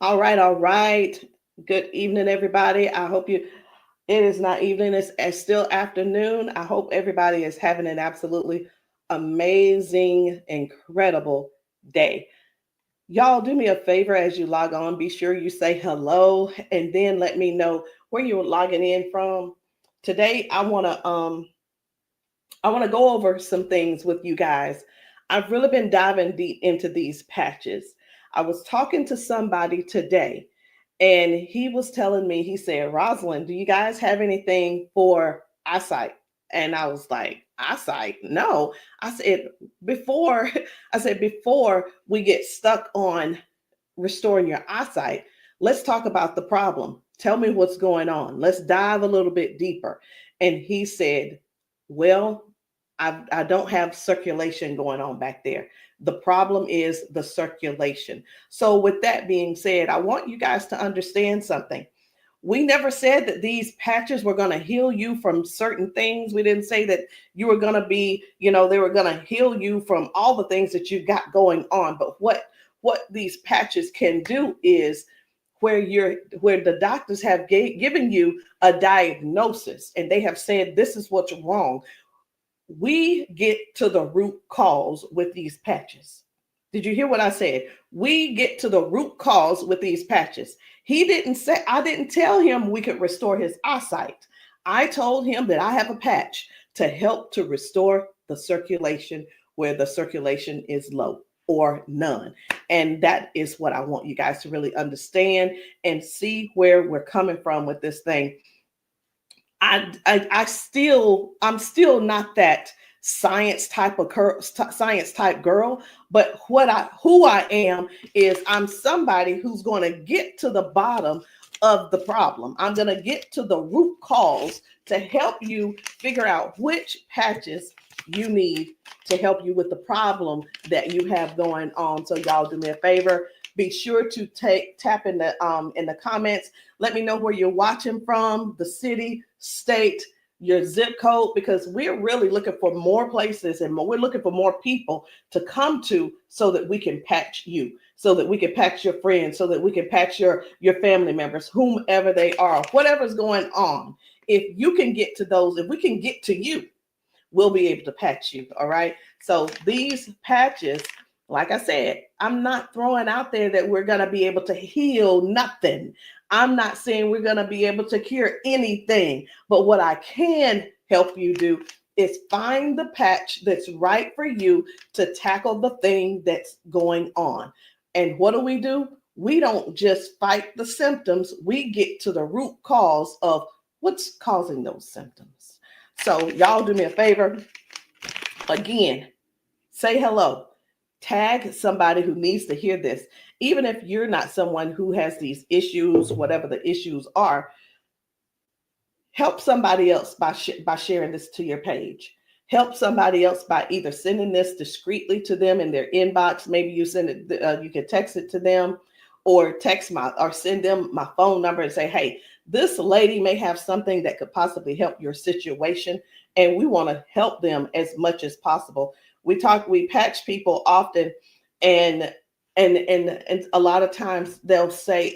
All right, all right. Good evening, everybody. I hope it is not evening, it's still afternoon. I hope everybody is having an absolutely amazing, incredible day. Y'all, do me a favor as you log on. Be sure you say hello and then let me know where you're logging in from. Today, I want to go over some things with you guys. I've really been diving deep into these patches. I was talking to somebody today, and he was telling me, he said, Rosalind, do you guys have anything for eyesight? And I was like, eyesight? No. I said, before, before we get stuck on restoring your eyesight, let's talk about the problem. Tell me what's going on. Let's dive a little bit deeper. And he said, well, I don't have circulation going on back there. The problem is the circulation. So, with that being said, I want you guys to understand something. We never said that these patches were going to heal you from certain things. We didn't say that you were going to be, they were going to heal you from all the things that you got going on. But what these patches can do is where the doctors have given you a diagnosis and they have said this is what's wrong, we get to the root cause with these patches. Did you hear what I said? We get to the root cause with these patches. He didn't say, I didn't tell him we could restore his eyesight. I told him that I have a patch to help to restore the circulation where the circulation is low or none. And that is what I want you guys to really understand and see where we're coming from with this thing. I'm still not that science type girl, but who I am is I'm somebody who's going to get to the bottom of the problem. I'm going to get to the root cause to help you figure out which patches you need to help you with the problem that you have going on. So y'all do me a favor, be sure to tap in the comments. Let me know where you're watching from, the city, state, your zip code, because we're really looking for more places and we're looking for more people to come to so that we can patch you, so that we can patch your friends, so that we can patch your family members, whomever they are, whatever's going on. If you can get to those, if we can get to you, we'll be able to patch you. All right. So these patches, like I said, I'm not throwing out there that we're going to be able to heal nothing. I'm not saying we're going to be able to cure anything. But what I can help you do is find the patch that's right for you to tackle the thing that's going on. And what do? We don't just fight the symptoms, we get to the root cause of what's causing those symptoms. So, y'all do me a favor. Again, say hello. Tag somebody who needs to hear this. Even if you're not someone who has these issues, whatever the issues are, help somebody else by sharing this to your page. Help somebody else by either sending this discreetly to them in their inbox. Maybe you send it, you can text it to them, or send them my phone number and say, hey, this lady may have something that could possibly help your situation, and we want to help them as much as possible. We patch people often, and and a lot of times they'll say,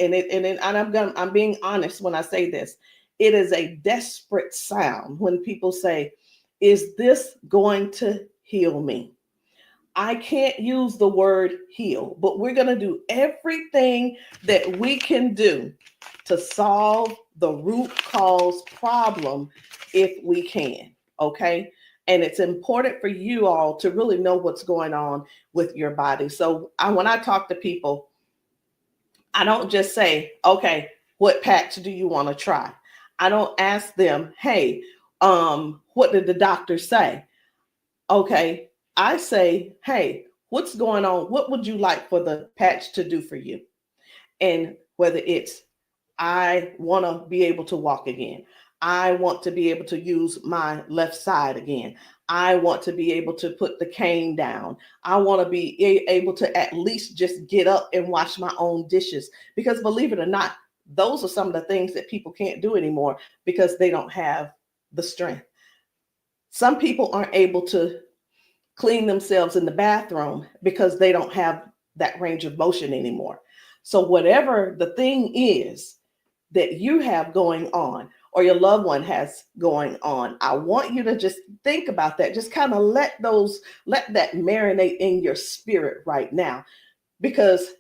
I'm being honest when I say this, it is a desperate sound when people say, is this going to heal me? I can't use the word heal, but we're going to do everything that we can do to solve the root cause problem if we can. Okay. And it's important for you all to really know what's going on with your body. So when I talk to people, I don't just say, okay, what patch do you want to try? I don't ask them, hey, what did the doctor say? Okay, I say, hey, what's going on? What would you like for the patch to do for you? And whether it's, I want to be able to walk again. I want to be able to use my left side again. I want to be able to put the cane down. I want to be able to at least just get up and wash my own dishes. Because believe it or not, those are some of the things that people can't do anymore because they don't have the strength. Some people aren't able to clean themselves in the bathroom because they don't have that range of motion anymore. So whatever the thing is that you have going on or your loved one has going on, I want you to just think about that. Just kind of let that marinate in your spirit right now. Because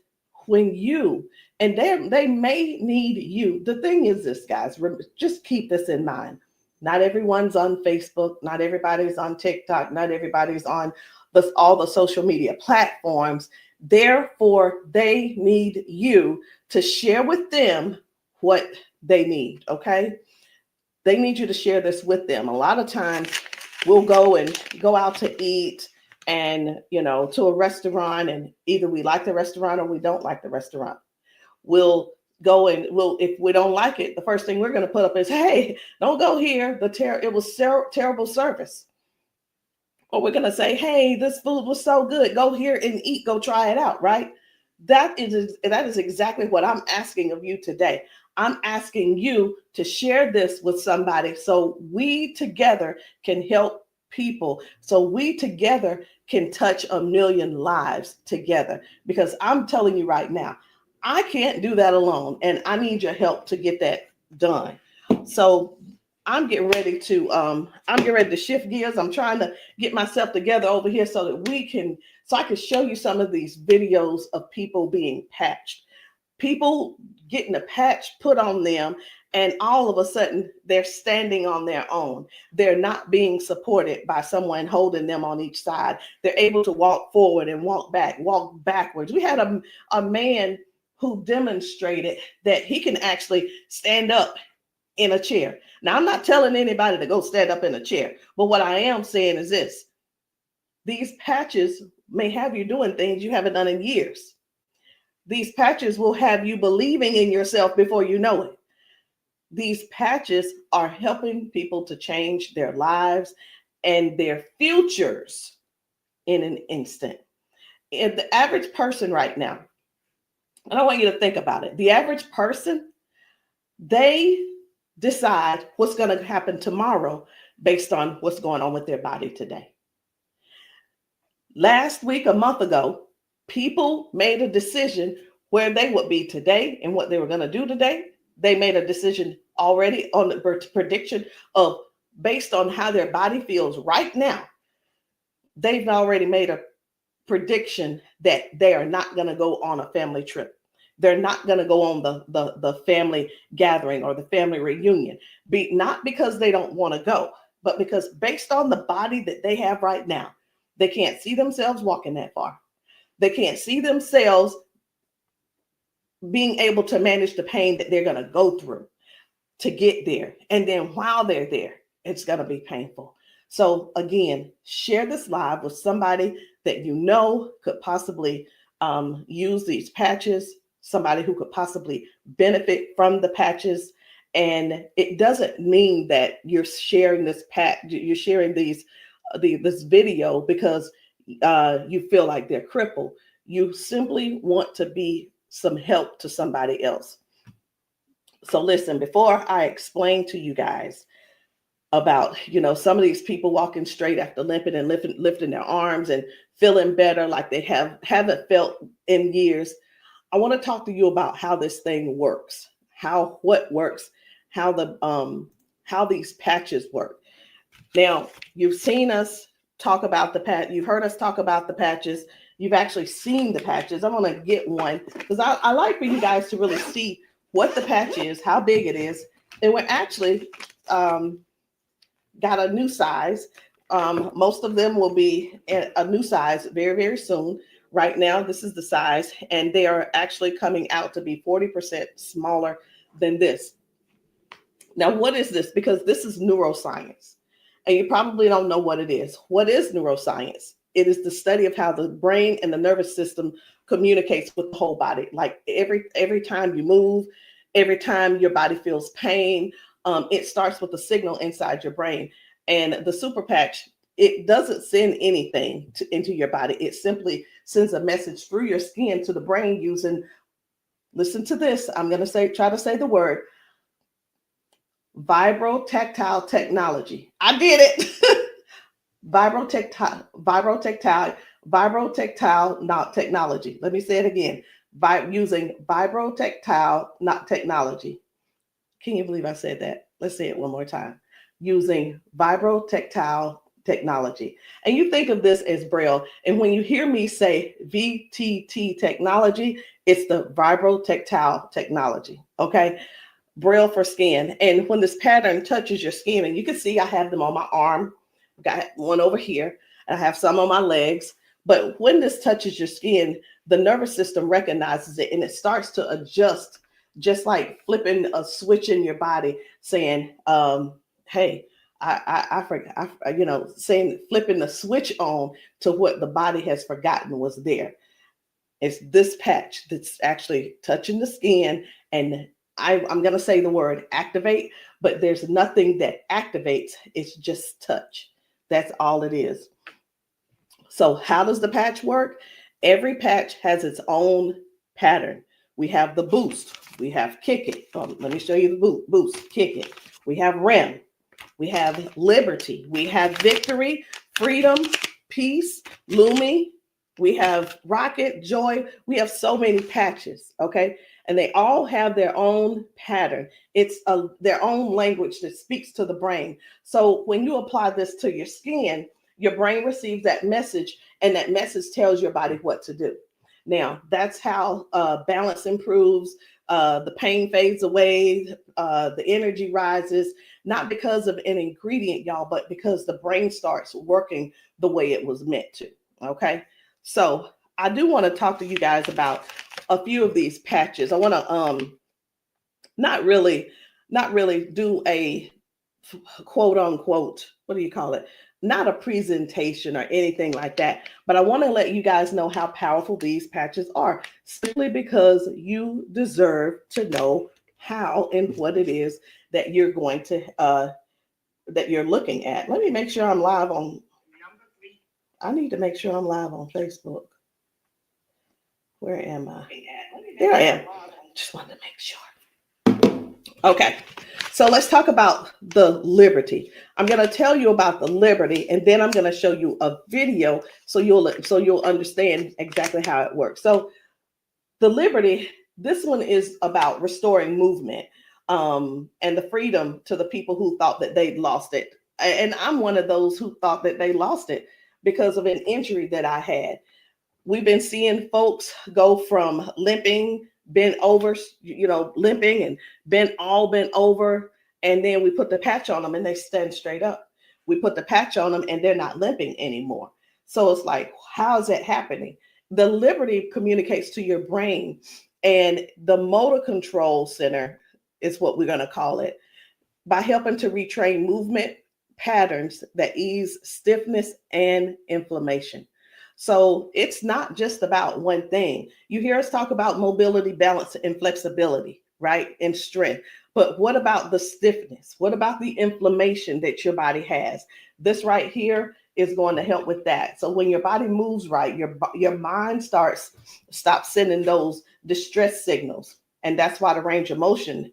when you, and they may need you. The thing is this, guys, just keep this in mind. Not everyone's on Facebook, not everybody's on TikTok, not everybody's on all the social media platforms. Therefore, they need you to share with them what they need, okay? They need you to share this with them. A lot of times we'll go out to eat and, to a restaurant, and either we like the restaurant or we don't like the restaurant. We'll go and if we don't like it, the first thing we're going to put up is, hey, don't go here. It was terrible service. Or we're going to say, hey, this food was so good. Go here and eat. Go try it out, right? That is exactly what I'm asking of you today. I'm asking you to share this with somebody so we together can help people, so we together can touch 1 million lives together. Because I'm telling you right now, I can't do that alone, and I need your help to get that done. So I'm getting ready to shift gears. I'm trying to get myself together over here so that I can show you some of these videos of people being patched, people getting a patch put on them, and all of a sudden they're standing on their own. They're not being supported by someone holding them on each side. They're able to walk forward and walk backwards. We had a man who demonstrated that he can actually stand up in a chair. Now, I'm not telling anybody to go stand up in a chair, but what I am saying is this: these patches may have you doing things you haven't done in years. These patches will have you believing in yourself before you know it. These patches are helping people to change their lives and their futures in an instant. And the average person right now, and I want you to think about it. The average person, they decide what's going to happen tomorrow based on what's going on with their body today. Last week, a month ago, people made a decision where they would be today and what they were going to do today. They made a decision already on the prediction of based on how their body feels right now. They've already made a prediction that they are not going to go on a family trip. They're not going to go on the family gathering or the family reunion. Not because they don't want to go, but because based on the body that they have right now, they can't see themselves walking that far. They can't see themselves being able to manage the pain that they're going to go through to get there. And then while they're there, it's going to be painful. So again, share this live with somebody that you know could possibly use these patches, somebody who could possibly benefit from the patches. And it doesn't mean that you're sharing this you're sharing this video because you feel like they're crippled. You simply want to be some help to somebody else. So listen, before I explain to you guys about, some of these people walking straight after limping and lifting their arms and feeling better like they haven't felt in years, I want to talk to you about how this thing works, what works, how these patches work. Now, you've seen us talk about you've heard us talk about the patches. You've actually seen the patches. I'm going to get one because I like for you guys to really see what the patch is, how big it is. And we're actually got a new size. Most of them will be a new size very, very soon. Right now, this is the size, and they are actually coming out to be 40% smaller than this. Now, what is this? Because this is neuroscience, and you probably don't know what it is. What is neuroscience? It is the study of how the brain and the nervous system communicates with the whole body. Like every time you move, every time your body feels pain, it starts with a signal inside your brain. And the super patch, it doesn't send anything into your body. It simply sends a message through your skin to the brain using, listen to this, I'm going to try to say the word, vibrotactile technology. I did it. Vibrotactile technology. Let me say it again. by using vibrotactile not technology. Can you believe I said that? Let's say it one more time. Using vibrotactile technology. And you think of this as Braille. And when you hear me say VTT technology, it's the vibrotactile technology. Okay. Braille for skin. And when this pattern touches your skin, and you can see I have them on my arm, got one over here, and I have some on my legs. But when this touches your skin, the nervous system recognizes it and it starts to adjust, just like flipping a switch in your body, saying, hey, I forgot, saying, flipping the switch on to what the body has forgotten was there. It's this patch that's actually touching the skin, and I'm going to say the word activate, but there's nothing that activates. It's just touch. That's all it is. So how does the patch work? Every patch has its own pattern. We have the boost. We have kick it. Let me show you the boost, kick it. We have REM. We have liberty. We have victory, freedom, peace, Lumi. We have rocket, joy. We have so many patches, okay? And they all have their own pattern. It's their own language that speaks to the brain. So when you apply this to your skin, your brain receives that message, and that message tells your body what to do. Now, that's how balance improves, the pain fades away, the energy rises, not because of an ingredient, y'all, but because the brain starts working the way it was meant to, okay? So I do want to talk to you guys about a few of these patches. I want to not really do a quote unquote, what do you call it? Not a presentation or anything like that, but I want to let you guys know how powerful these patches are, simply because you deserve to know how and what it is that you're going to that you're looking at. Let me make sure I'm live on. I need to make sure I'm live on Facebook. Where am I? There I am. Just wanted to make sure. Okay. So let's talk about the liberty. I'm going to tell you about the liberty, and then I'm going to show you a video so you'll understand exactly how it works. So the liberty, this one is about restoring movement and the freedom to the people who thought that they'd lost it. And I'm one of those who thought that they lost it because of an injury that I had. We've been seeing folks go from limping, bent over, limping and bent over. And then we put the patch on them and they stand straight up. We put the patch on them and they're not limping anymore. So it's like, how is that happening? The liberty communicates to your brain, and the motor control center is what we're going to call it, by helping to retrain movement patterns that ease stiffness and inflammation. So it's not just about one thing. You hear us talk about mobility, balance, and flexibility, right? And strength. But what about the stiffness? What about the inflammation that your body has? This right here is going to help with that. So when your body moves right, your mind stops sending those distress signals. And that's why the range of motion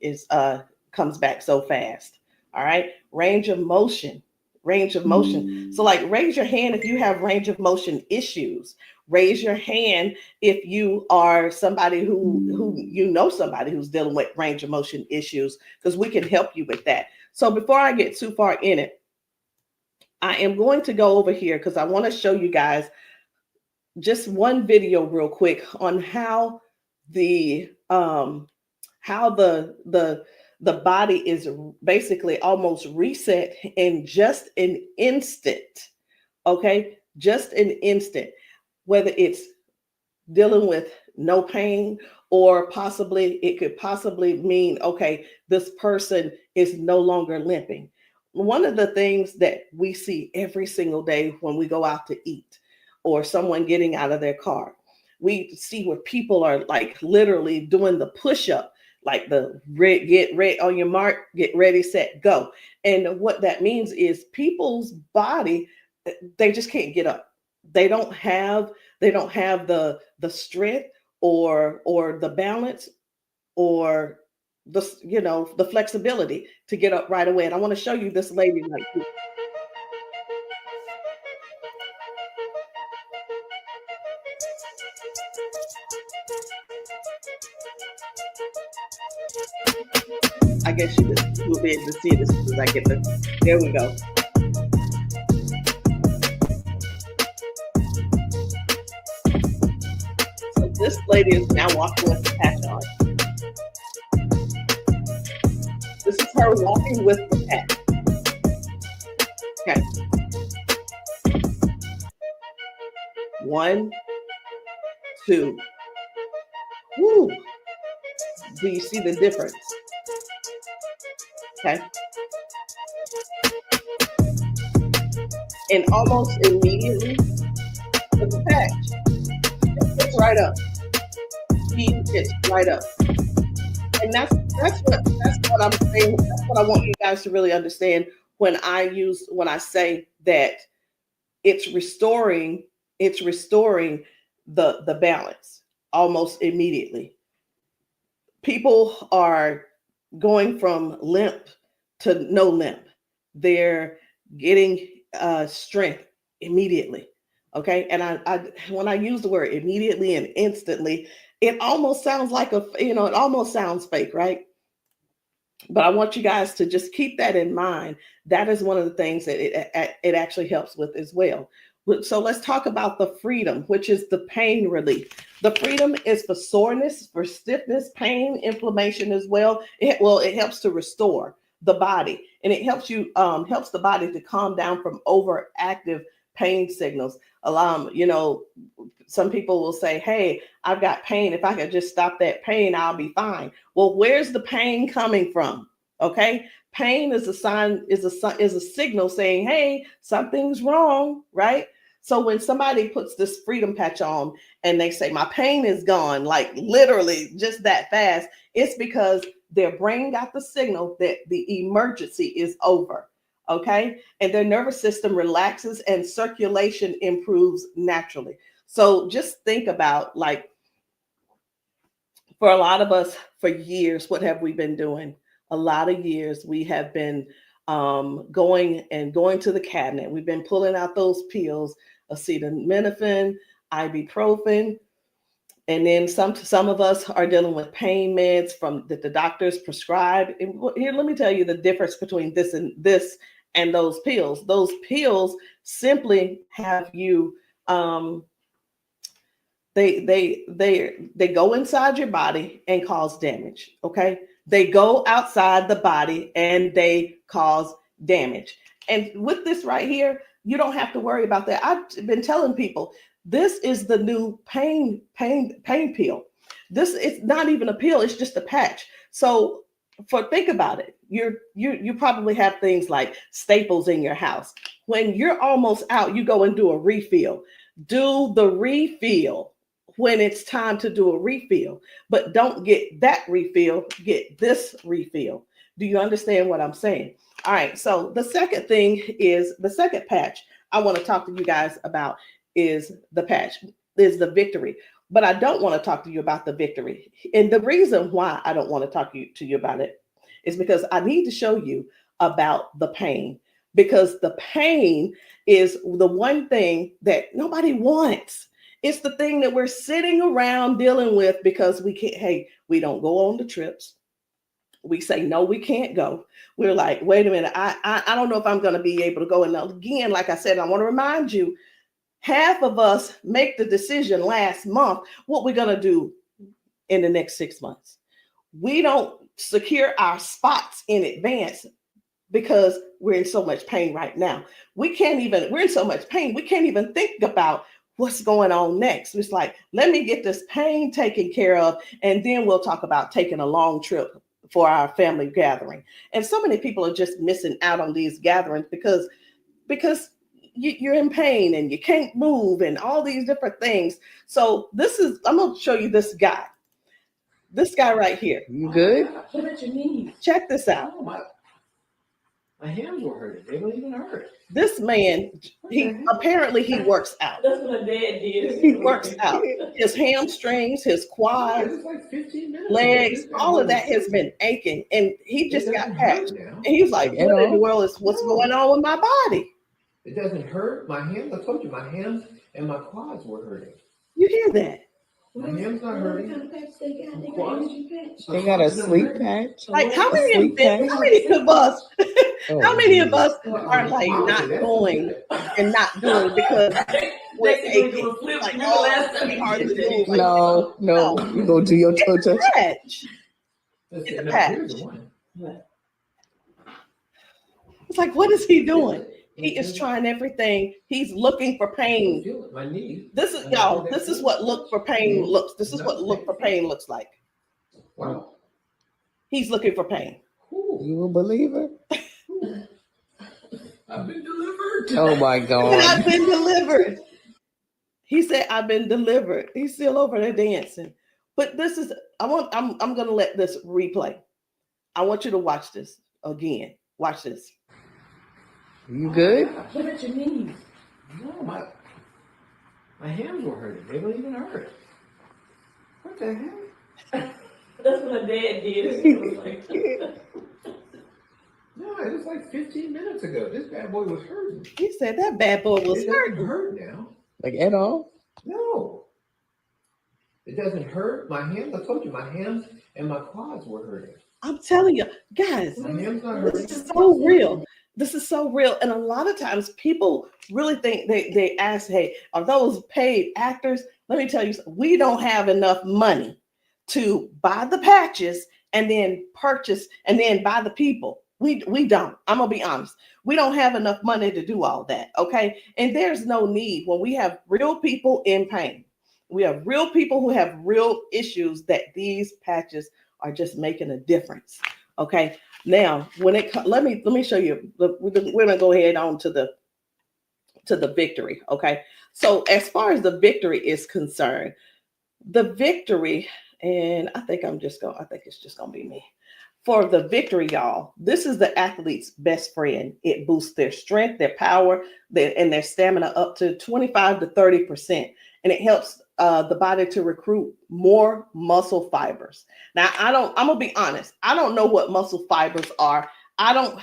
comes back so fast. All right. Range of motion. So like, raise your hand if you have range of motion issues. Raise your hand if you are somebody who somebody who's dealing with range of motion issues, because we can help you with that. So before I get too far in it, I am going to go over here because I want to show you guys just one video real quick on how the body is basically almost reset in just an instant. Okay, just an instant. Whether it's dealing with no pain, or it could possibly mean, okay, this person is no longer limping. One of the things that we see every single day when we go out to eat, or someone getting out of their car, we see where people are like literally doing the push-up, like the get ready on your mark, get ready, set, go. And what that means is people's body, they just can't get up. They don't have the strength or the balance or the flexibility to get up right away. And I want to show you this lady right here. I guess you will be able to see it as soon as I get the. There we go. So this lady is now walking with the patch on. This is her walking with the patch. Okay. 1, 2. Woo. Do you see the difference? Okay. And almost immediately, with the patch, it gets right up. He gets right up. And that's what I'm saying. That's what I want you guys to really understand when I say that it's restoring the balance almost immediately. People are going from limp to no limp. They're getting strength immediately. Okay. And I when I use the word immediately and instantly, it almost sounds like it almost sounds fake, right? But I want you guys to just keep that in mind. That is one of the things that it actually helps with as well. So let's talk about the freedom, which is the pain relief. The freedom is for soreness, for stiffness, pain, inflammation as well. It helps to restore the body, and it helps the body to calm down from overactive pain signals. Some people will say, "Hey, I've got pain. If I could just stop that pain, I'll be fine." Well, where's the pain coming from? Okay. Pain is a sign, is a signal saying, "Hey, something's wrong," right? So when somebody puts this freedom patch on and they say, "My pain is gone," like literally just that fast, it's because their brain got the signal that the emergency is over. Okay. And their nervous system relaxes and circulation improves naturally. So just think about, like, for a lot of us, for years, what have we been doing? A lot of years we have been going to the cabinet. We've been pulling out those pills, acetaminophen, ibuprofen, and then some of us are dealing with pain meds that the doctors prescribe. And here, let me tell you the difference between this and those pills. Those pills simply have you they go inside your body and cause damage. Okay. They go outside the body and they cause damage. And with this right here, you don't have to worry about that. I've been telling people, this is the new pain pill. This is not even a pill, it's just a patch. So think about it. You probably have things like staples in your house. When you're almost out, you go and do a refill. Do the refill when it's time to do a refill, but don't get that refill, get this refill. Do you understand what I'm saying? All right. So the second patch I want to talk to you guys about is the victory. But I don't want to talk to you about the victory. And the reason why I don't want to talk to you about it is because I need to show you about the pain, because the pain is the one thing that nobody wants. It's the thing that we're sitting around dealing with because we don't go on the trips. We say, no, we can't go. We're like, wait a minute, I don't know if I'm going to be able to go. And again, like I said, I want to remind you, half of us make the decision last month what we're going to do in the next 6 months. We don't secure our spots in advance because we're in so much pain right now. We're in so much pain, we can't even think about what's going on next. It's like, let me get this pain taken care of, and then we'll talk about taking a long trip for our family gathering. And so many people are just missing out on these gatherings because you're in pain and you can't move and all these different things. So I'm going to show you this guy right here. You good? What about your knees? Check this out. Oh, my hands were hurting. They don't even hurt. This man, he works out. That's what my dad did. He works out. His hamstrings, his quads, like 15 minutes legs, all of that has been aching. And he just got patched. And he was like, what in the world is what's going on with my body? It doesn't hurt. My hands, I told you, my hands and my quads were hurting. You hear that? My hand's not hurting. What kind of patch they got? They got Quads? energy patch. They got a sleep patch. Like how A many sleep patch? how many of us Oh, how many of us Well, are like not that's going good. and not doing because we're aching? Like, oh, it's gonna be hard to move. Like, No, no. you go do your toe touch. patch. Let's It's see, a now, patch. here's the one. It's like, what is he doing? Feel it. He is trying everything. He's looking for pain. Feel it. My knee. This is y'all. This is what look for pain looks. This is what look for pain looks like. Wow. He's looking for pain. Ooh, You a believer? I've been delivered. Oh my And God. I've been delivered. He said, "I've been delivered." He's still over there dancing. But this is. I'm gonna let this replay. I want you to watch this again. Watch this. You good? What about your knees? No, my hands were hurting. They don't even hurt. What the heck? That's what my dad did. It was like, No, it was like 15 minutes ago. This bad boy was hurting. He said that bad boy was It doesn't hurting. hurt now. Like at all? No. It doesn't hurt. My hands, I told you, my hands and my quads were hurting. I'm telling you, guys. My hands not hurting. This is so real. This is so real. And a lot of times people really think they ask, hey, are those paid actors? Let me tell you, we don't have enough money to buy the patches and then purchase and then buy the people. We don't. I'm gonna be honest. We don't have enough money to do all that. Okay. And there's no need when we have real people in pain. We have real people who have real issues that these patches are just making a difference. Okay. Now, when it let me show you. We're gonna go ahead on to the victory. Okay. So as far as the victory is concerned, the victory, and I think it's just gonna be me. For the victory, y'all, this is the athlete's best friend. It boosts their strength, their power, and their stamina up to 25 to 30%. And it helps the body to recruit more muscle fibers. Now, I'm gonna be honest. I don't know what muscle fibers are. I don't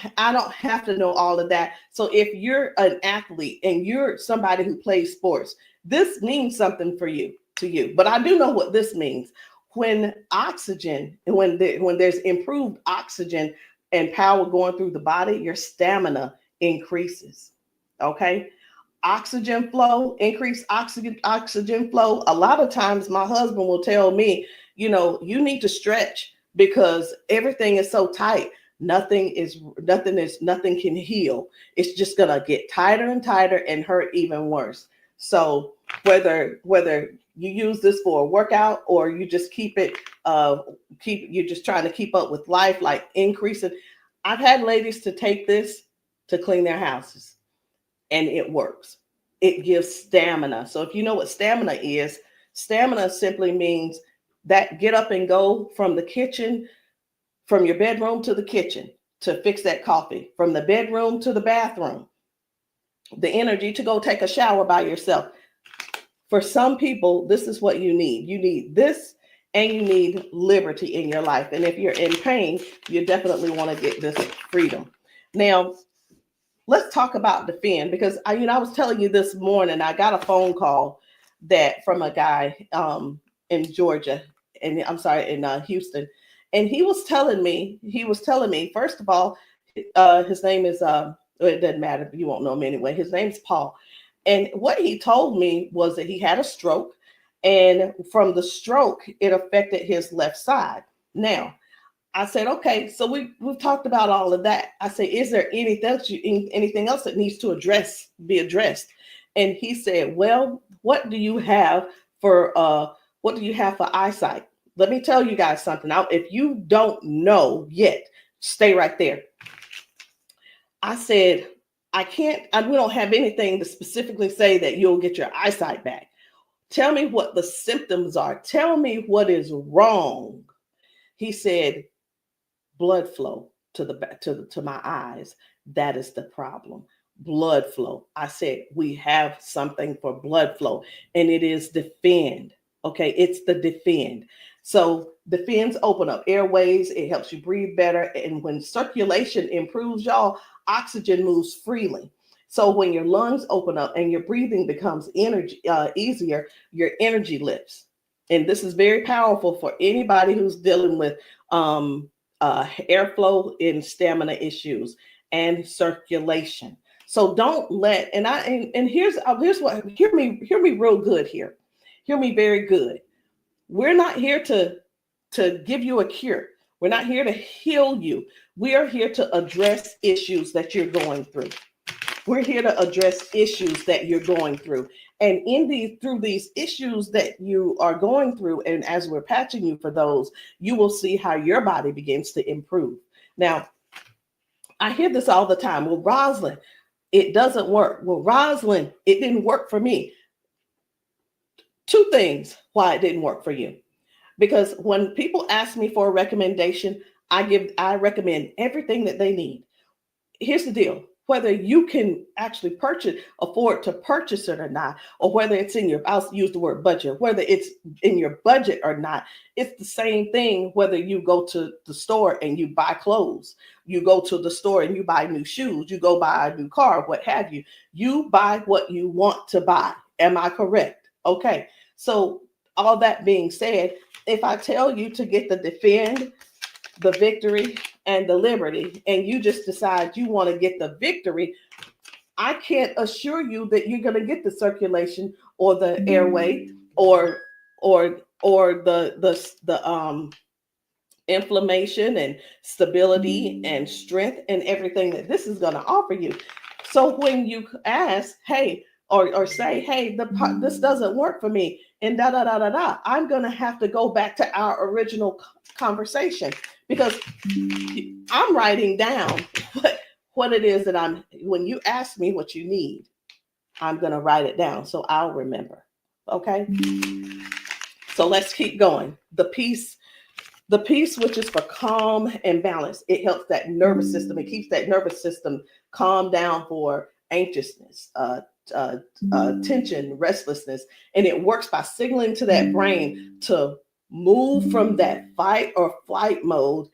have to know all of that. So if you're an athlete and you're somebody who plays sports, this means something to you. But I do know what this means. When oxygen, when there's improved oxygen and power going through the body, your stamina increases. Okay. Oxygen flow, increased oxygen flow. A lot of times my husband will tell me, you need to stretch because everything is so tight. Nothing can heal. It's just gonna get tighter and tighter and hurt even worse. So whether you use this for a workout or you just you're just trying to keep up with life, like increasing. I've had ladies to take this to clean their houses and it works. It gives stamina. So if you know what stamina simply means that get up and go from the kitchen, from your bedroom to the kitchen to fix that coffee, from the bedroom to the bathroom, the energy to go take a shower by yourself. For some people, this is what you need. You need this and you need liberty in your life. And if you're in pain, you definitely want to get this freedom. Now, let's talk about Defend, because I was telling you this morning, I got a phone call from a guy in Georgia, and I'm sorry, in Houston. And he was telling me, first of all, his name is, it doesn't matter, you won't know him anyway. His name's Paul. And what he told me was that he had a stroke, and from the stroke, it affected his left side. Now, I said, okay, so we've talked about all of that. I said, is there anything else that needs to be addressed? And he said, well, what do you have for eyesight? Let me tell you guys something. Now, if you don't know yet, stay right there. I said, we don't have anything to specifically say that you'll get your eyesight back. Tell me what the symptoms are. Tell me what is wrong. He said, blood flow to my eyes. That is the problem. Blood flow. I said, we have something for blood flow, and it is Defend. Okay, it's the Defend. So Defends open up airways. It helps you breathe better. And when circulation improves, y'all, oxygen moves freely. So when your lungs open up and your breathing becomes easier, your energy lifts. and this is very powerful for anybody who's dealing with airflow and stamina issues and circulation. So don't let, and here's what, hear me real good here. Hear me very good. We're not here to give you a cure. We're not here to heal you. We are here to address issues that you're going through. We're here to address issues that you're going through. And through these issues that you are going through, and as we're patching you for those, you will see how your body begins to improve. Now, I hear this all the time. Well, Rosalind, it doesn't work. Well, Rosalind, it didn't work for me. Two things why it didn't work for you. Because when people ask me for a recommendation, I recommend everything that they need. Here's the deal. Whether you can actually afford to purchase it or not, or whether it's I'll use the word budget, whether it's in your budget or not, it's the same thing whether you go to the store and you buy clothes, you go to the store and you buy new shoes, you go buy a new car, what have you. You buy what you want to buy. Am I correct? Okay. So all that being said, if I tell you to get the Defend, the Victory, and the Liberty, and you just decide you want to get the Victory, I can't assure you that you're going to get the circulation or the airway or the inflammation and stability and strength and everything that this is going to offer you. So when you ask, hey, or say, hey, this doesn't work for me, and I'm going to have to go back to our original conversation, because I'm writing down what it is that when you ask me what you need, I'm going to write it down so I'll remember. Okay. So let's keep going. The peace, which is for calm and balance. It helps that nervous system. It keeps that nervous system calm down for anxiousness, tension, restlessness. And it works by signaling to that brain to move from that fight or flight mode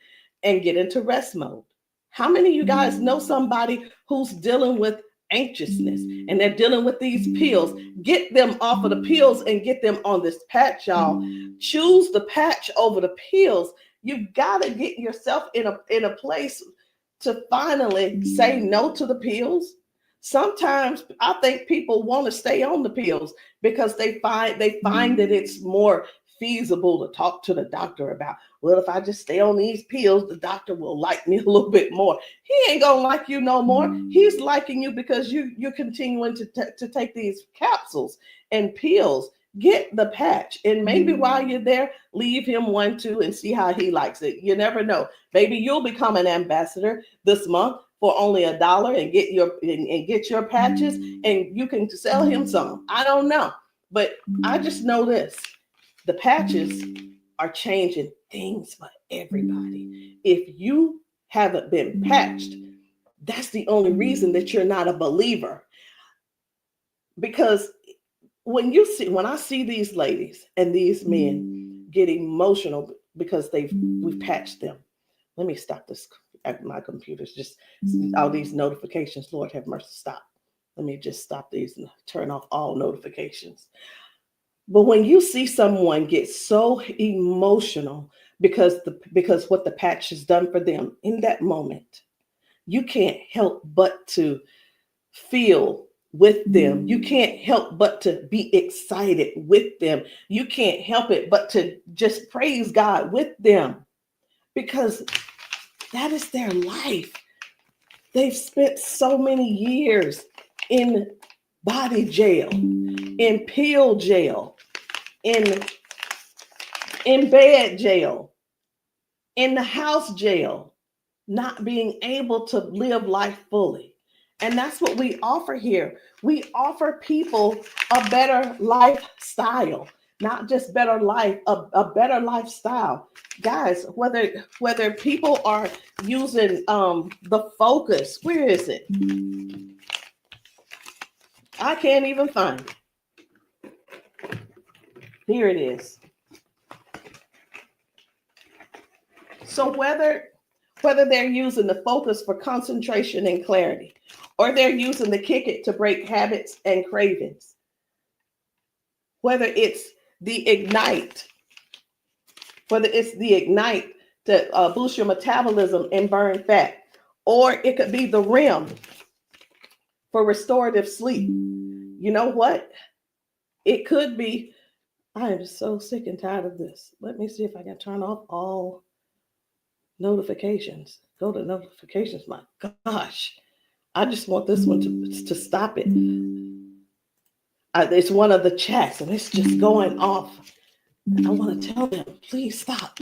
and get into rest mode. How many of you guys know somebody who's dealing with anxiousness and they're dealing with these pills? Get them off of the pills and get them on this patch, y'all. Choose the patch over the pills. You got to get yourself in a place to finally say no to the pills. Sometimes I think people want to stay on the pills because they find that it's more feasible to talk to the doctor about, well, if I just stay on these pills, the doctor will like me a little bit more. He ain't gonna like you no more. He's liking you because you're continuing to take these capsules and pills. Get the patch, and maybe while you're there, leave him one too and see how he likes it. You never know. Maybe you'll become an ambassador this month for only $1 and get your patches, and you can sell him some. I don't know, but I just know this: the patches are changing things for everybody. If you haven't been patched, that's the only reason that you're not a believer. Because when I see these ladies and these men get emotional because we've patched them. Let me stop this. My computer's just all these notifications. Lord have mercy, stop. Let me just stop these and turn off all notifications. But when you see someone get so emotional because what the patch has done for them in that moment, you can't help but to feel with them. You can't help but to be excited with them. You can't help it but to just praise God with them, because that is their life. They've spent so many years in body jail, in pill jail, in bed jail, in the house jail, not being able to live life fully. And that's what we offer here. We offer people a better lifestyle, not just better life, a better lifestyle. Guys, whether people are using the Focus, where is it? I can't even find it. Here it is. So whether they're using the Focus for concentration and clarity, or they're using the Kick It to break habits and cravings, whether it's the Ignite. It's the Ignite to boost your metabolism and burn fat. Or it could be the REM for restorative sleep. You know what? It could be, I am so sick and tired of this. Let me see if I can turn off all notifications. Go to notifications. My gosh. I just want this one to stop it. It's one of the chats and it's just going off. I want to tell them, please stop.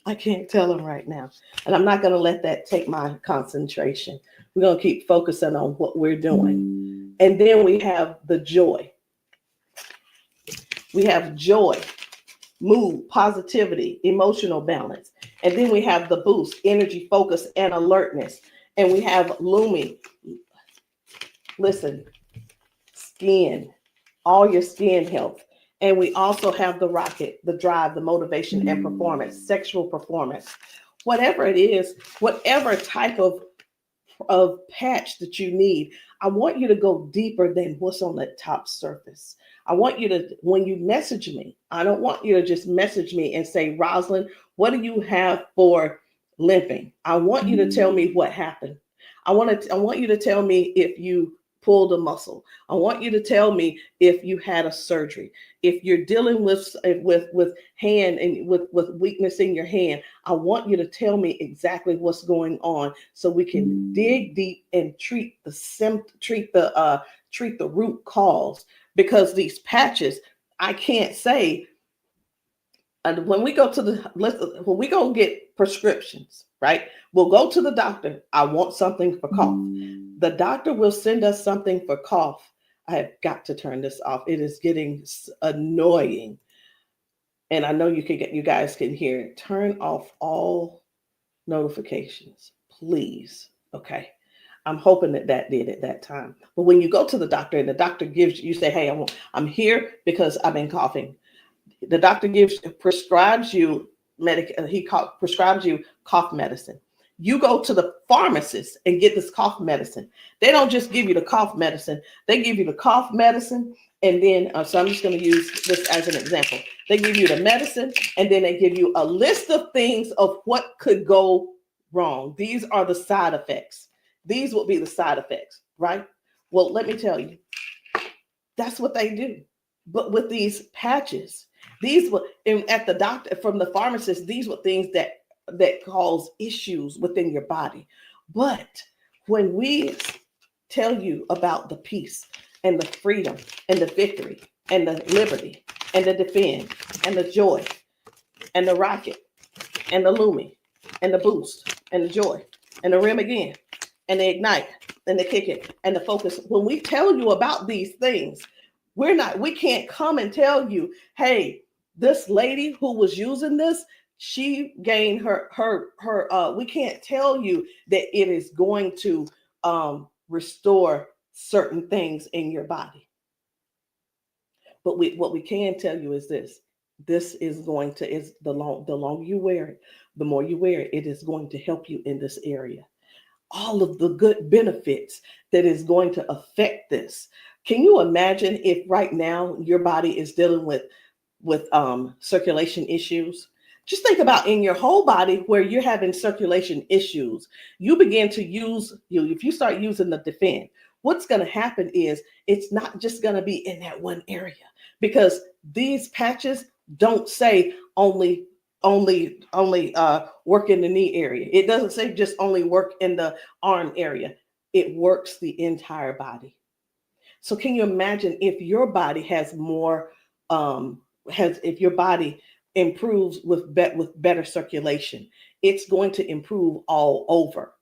I can't tell them right now. And I'm not going to let that take my concentration. We're going to keep focusing on what we're doing. And then we have the joy. We have joy, mood, positivity, emotional balance. And then we have the boost, energy, focus, and alertness. And we have Lumi. Listen, skin, all your skin health. And we also have the rocket, the drive, the motivation and performance, sexual performance. Whatever it is, whatever type of patch that you need, I want you to go deeper than what's on the top surface. I want you to, when you message me, I don't want you to just message me and say, Rosalind, what do you have for limping? I want you to tell me what happened. I want you to tell me if you pulled a muscle. I want you to tell me if you had a surgery. If you're dealing with hand and with weakness in your hand, I want you to tell me exactly what's going on so we can dig deep and treat the root cause. Because these patches, I can't say. And when we go get prescriptions, right? We'll go to the doctor. I want something for cough. The doctor will send us something for cough. I have got to turn this off. It is getting annoying. And I know you guys can hear it. Turn off all notifications, please. Okay. I'm hoping that did at that time. But when you go to the doctor and the doctor gives you say, hey, I'm here because I've been coughing. The doctor prescribes you prescribes you cough medicine. You go to the pharmacist and get this cough medicine. They don't just give you the cough medicine. They give you the cough medicine. And then, so I'm just going to use this as an example. They give you the medicine and then they give you a list of things of what could go wrong. These are the side effects. These will be the side effects, right? Well, let me tell you, that's what they do. But with these patches, these were at the doctor, from the pharmacist, these were things that cause issues within your body. But when we tell you about the peace and the freedom and the victory and the liberty and the defend and the joy and the rocket and the Lumi and the boost and the joy and the REM again and the ignite and the kick it and the focus, when we tell you about these things, we can't come and tell you, hey, this lady who was using this, she gained we can't tell you that it is going to restore certain things in your body. But what we can tell you is this is going to, the longer you wear it, the more you wear it, it is going to help you in this area. All of the good benefits that is going to affect this. Can you imagine if right now your body is dealing with circulation issues? Just think about in your whole body where you're having circulation issues. You begin to if you start using the defend, what's going to happen is it's not just going to be in that one area, because these patches don't say only work in the knee area. It doesn't say just only work in the arm area. It works the entire body. So can you imagine if your body has more, if your body improves with better circulation, it's going to improve all over.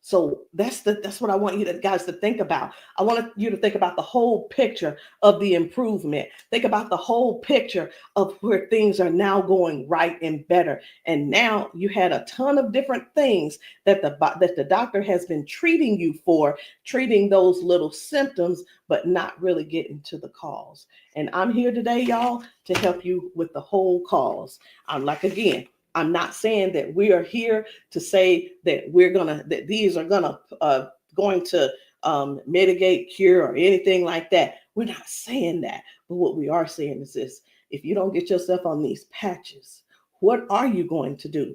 So that's what I want you guys to think about. I want you to think about the whole picture of the improvement. Think about the whole picture of where things are now going right and better. And now you had a ton of different things that the doctor has been treating you for, treating those little symptoms, but not really getting to the cause. And I'm here today, y'all, to help you with the whole cause. I'm not saying that we are here to say that these are going to mitigate, cure, or anything like that. We're not saying that. But what we are saying is this: if you don't get yourself on these patches, what are you going to do?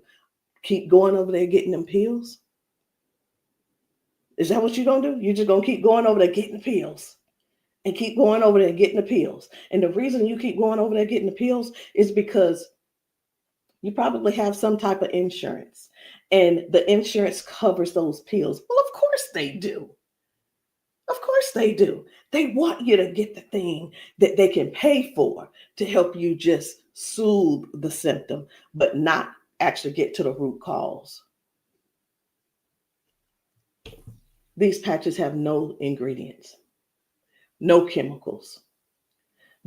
Keep going over there getting them pills? Is that what you're going to do? You're just going to keep going over there getting the pills and keep going over there getting the pills. And the reason you keep going over there getting the pills is because you probably have some type of insurance, and the insurance covers those pills. Well, of course they do. Of course they do. They want you to get the thing that they can pay for to help you just soothe the symptom, but not actually get to the root cause. These patches have no ingredients, no chemicals,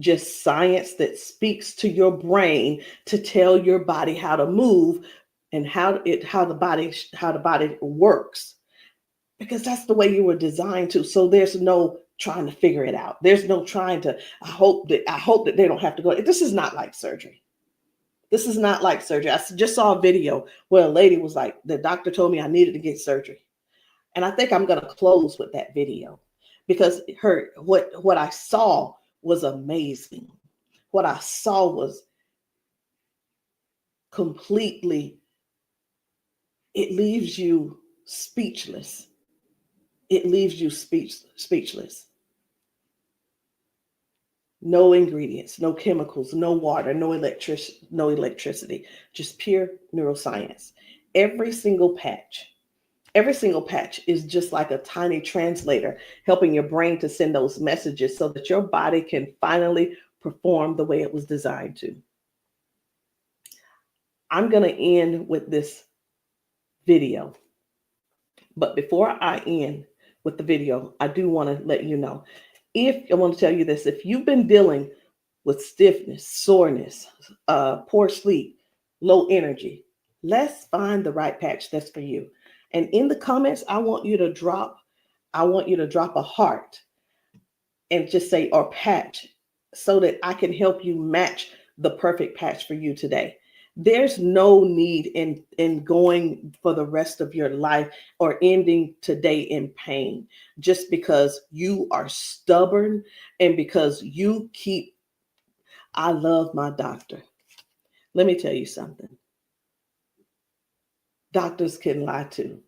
just science that speaks to your brain to tell your body how to move and how the body works, because that's the way you were designed to. So there's no trying to figure it out. There's no trying to, I hope that they don't have to go. This is not like surgery. This is not like surgery. I just saw a video where a lady was like, the doctor told me I needed to get surgery. And I think I'm going to close with that video, because what I saw was amazing. What I saw was completely, it leaves you speechless. It leaves you speechless. No ingredients, no chemicals, no water, no electricity, just pure neuroscience. Every single patch is just like a tiny translator, helping your brain to send those messages so that your body can finally perform the way it was designed to. I'm going to end with this video. But before I end with the video, I do want to let you know, I want to tell you this: if you've been dealing with stiffness, soreness, poor sleep, low energy, let's find the right patch that's for you. And in the comments, I want you to drop a heart and just say, or patch, so that I can help you match the perfect patch for you today. There's no need in going for the rest of your life or ending today in pain just because you are stubborn and because you keep, I love my doctor. Let me tell you something. Doctors can lie too.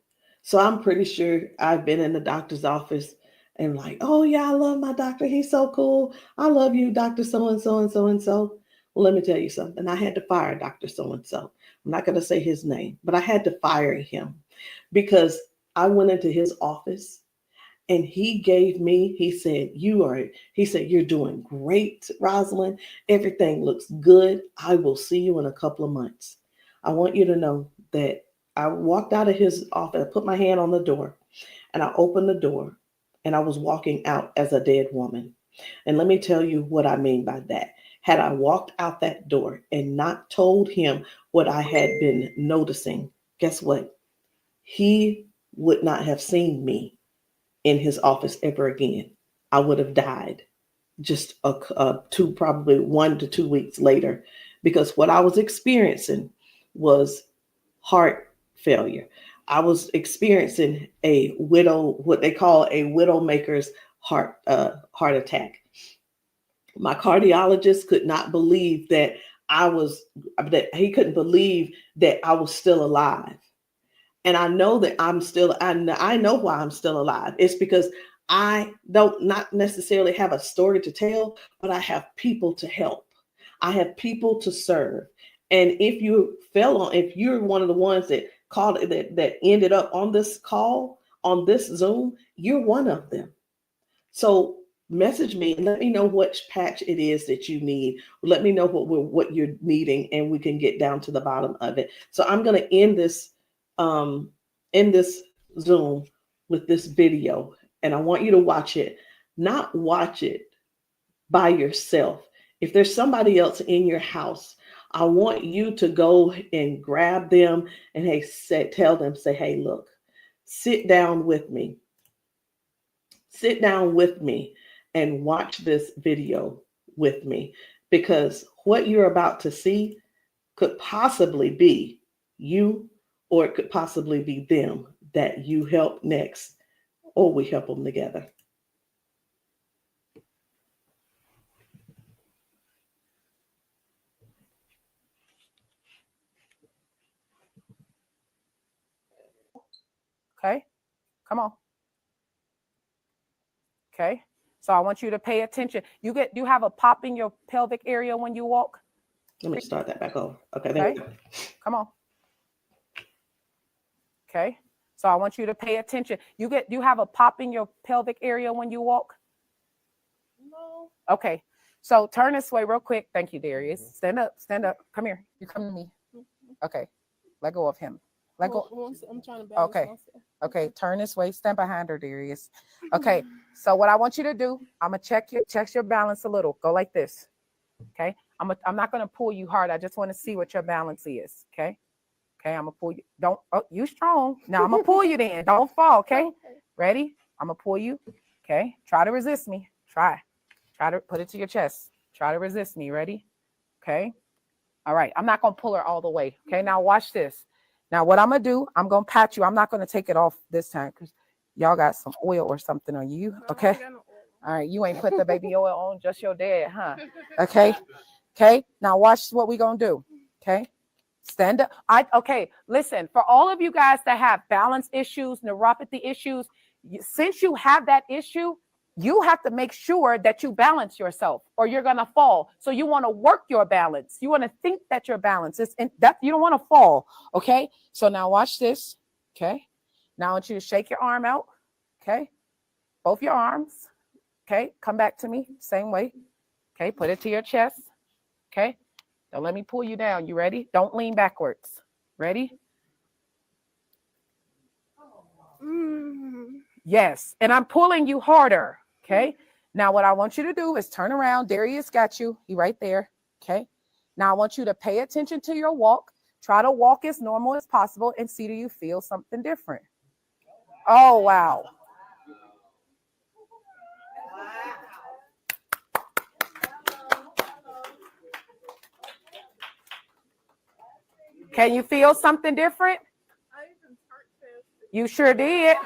So I'm pretty sure I've been in the doctor's office and like, oh yeah, I love my doctor. He's so cool. I love you, Dr. So-and-so and so-and-so. Well, let me tell you something. I had to fire Dr. So-and-so. I'm not going to say his name, but I had to fire him because I went into his office and he said, you're doing great, Rosalind. Everything looks good. I will see you in a couple of months. I want you to know that I walked out of his office, I put my hand on the door and I opened the door and I was walking out as a dead woman. And let me tell you what I mean by that. Had I walked out that door and not told him what I had been noticing, guess what? He would not have seen me in his office ever again. I would have died just probably 1 to 2 weeks later, because what I was experiencing was heart failure. I was experiencing what they call a widowmaker's heart attack. My cardiologist could not believe that he couldn't believe that I was still alive. And I know that I know why I'm still alive. It's because I don't not necessarily have a story to tell, but I have people to help. I have people to serve. And if you're one of the ones that called that ended up on this call, on this Zoom, you're one of them. So message me and let me know which patch it is that you need. Let me know what you're needing, and we can get down to the bottom of it. So I'm going to end this Zoom with this video, and I want you to watch it. Not watch it by yourself. If there's somebody else in your house, I want you to go and grab them and tell them, hey, look, sit down with me. Sit down with me and watch this video with me, because what you're about to see could possibly be you, or it could possibly be them that you help next, or we help them together. Okay, come on. Okay, so I want you to pay attention. You have a pop in your pelvic area when you walk. Let me start that back over. Okay, there we go. Come on. Okay, so I want you to pay attention. You have a pop in your pelvic area when you walk. No. Okay, so turn this way real quick. Thank you, Darius. Stand up. Come here. You come to me. Okay, let go of him. Let go. I'm trying to balance Okay. myself. Okay, turn this way. Stand behind her, Darius. Okay, so what I want you to do, I'm gonna check your balance a little. Go like this. Okay, I'm not gonna pull you hard. I just want to see what your balance is. Okay, I'm gonna pull you. You strong. Now I'm gonna pull you. Then don't fall. Okay, ready? I'm gonna pull you. Okay, try to resist me. Try to put it to your chest. Try to resist me. Ready? Okay. All right. I'm not gonna pull her all the way. Okay. Now watch this. Now, what I'm going to do, I'm going to pat you. I'm not going to take it off this time because y'all got some oil or something on you. Okay. All right. You ain't put the baby oil on, just your dad, huh? Okay. Okay. Now, watch what we're going to do. Okay. Stand up. Okay. Listen, for all of you guys that have balance issues, neuropathy issues, since you have that issue, you have to make sure that you balance yourself or you're going to fall. So you want to work your balance. You want to think that your balance is that you don't want to fall. Okay. So now watch this. Okay. Now I want you to shake your arm out. Okay. Both your arms. Okay. Come back to me. Same way. Okay. Put it to your chest. Okay. Don't let me pull you down. You ready? Don't lean backwards. Ready? Yes. And I'm pulling you harder. Okay. Now what I want you to do is turn around. Darius got you. He right there. Okay. Now I want you to pay attention to your walk. Try to walk as normal as possible and see, do you feel something different? Oh, wow. Can you feel something different? You sure did.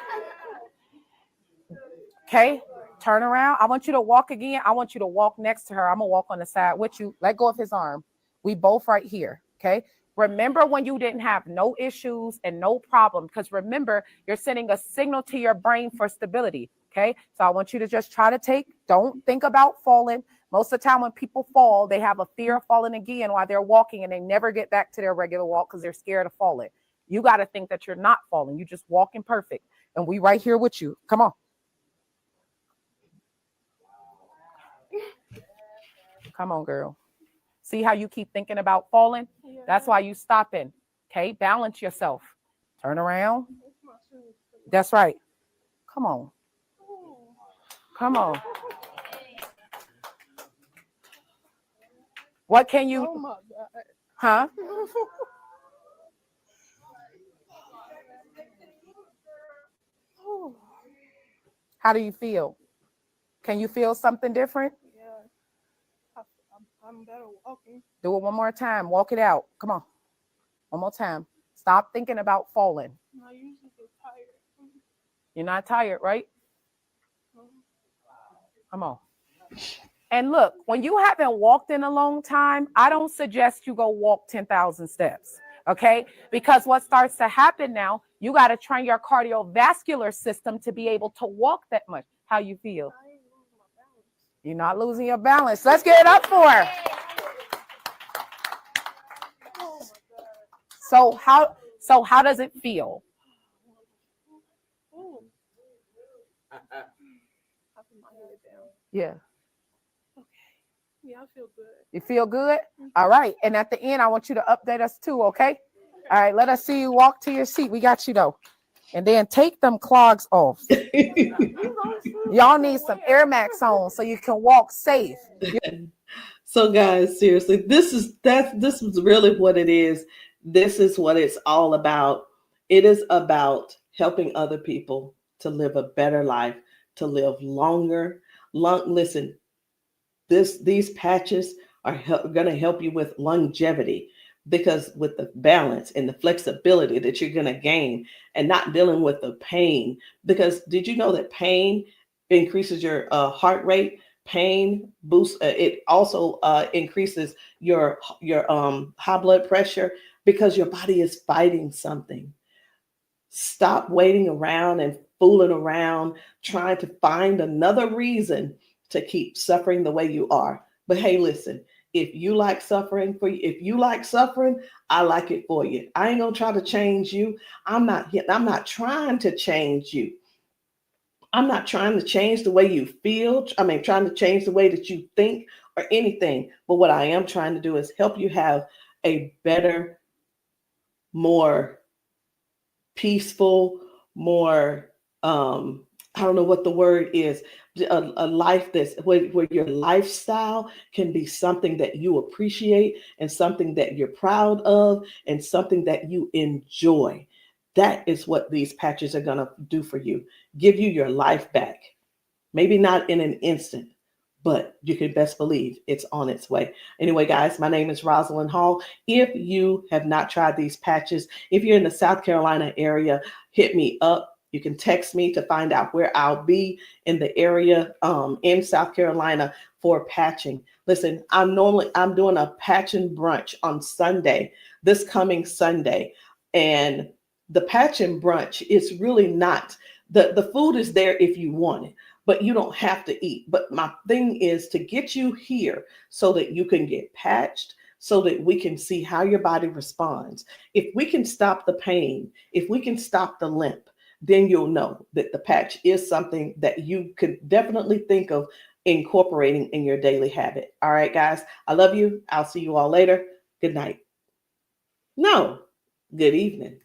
Okay. Turn around. I want you to walk again. I want you to walk next to her. I'm going to walk on the side with you. Let go of his arm. We both right here. Okay. Remember when you didn't have no issues and no problem, because remember, you're sending a signal to your brain for stability. Okay. So I want you to just try to don't think about falling. Most of the time when people fall, they have a fear of falling again while they're walking and they never get back to their regular walk because they're scared of falling. You got to think that you're not falling. You just walking perfect. And we right here with you. Come on. Come on, girl. See how you keep thinking about falling? Yeah. That's why you stopping. Okay, balance yourself. Turn around. That's right. Come on. Come on. What can you? Oh my God. Huh? How do you feel? Can you feel something different? I'm better walking. Do it one more time. Walk it out. Come on. One more time. Stop thinking about falling. I usually get tired. You're not tired, right? Come on. And look, when you haven't walked in a long time, I don't suggest you go walk 10,000 steps. Okay? Because what starts to happen now, you got to train your cardiovascular system to be able to walk that much. How you feel? You're not losing your balance. Let's get it up for her. So how does it feel? Yeah. Okay. Yeah, I feel good. You feel good? All right. And at the end, I want you to update us too, okay? All right, let us see you walk to your seat. We got you though. And then take them clogs off. Y'all need some Air Max on so you can walk safe. So guys, seriously, this is really what it is. This is what it's all about. It is about helping other people to live a better life, to live longer. Listen, these patches are going to help you with longevity, because with the balance and the flexibility that you're going to gain and not dealing with the pain. Because did you know that pain increases your heart rate? Pain boosts. It also increases your high blood pressure because your body is fighting something. Stop waiting around and fooling around, trying to find another reason to keep suffering the way you are. But hey, listen, if you like suffering if you like suffering, I like it for you. I ain't gonna try to change you. I'm not trying to change you. I'm not trying to change the way you feel. Trying to change the way that you think or anything. But what I am trying to do is help you have a better, more peaceful, more, I don't know what the word is, a life that's where your lifestyle can be something that you appreciate and something that you're proud of and something that you enjoy. That is what these patches are going to do for you. Give you your life back. Maybe not in an instant, but you can best believe it's on its way. Anyway, guys, my name is Rosalind Hall. If you have not tried these patches, if you're in the South Carolina area, hit me up. You can text me to find out where I'll be in the area in South Carolina for patching. Listen, I'm doing a patching brunch on Sunday, this coming Sunday. And the patching brunch is really not, the food is there if you want it, but you don't have to eat. But my thing is to get you here so that you can get patched, so that we can see how your body responds. If we can stop the pain, if we can stop the limp, then you'll know that the patch is something that you could definitely think of incorporating in your daily habit. All right, guys, I love you. I'll see you all later. Good night. No, good evening.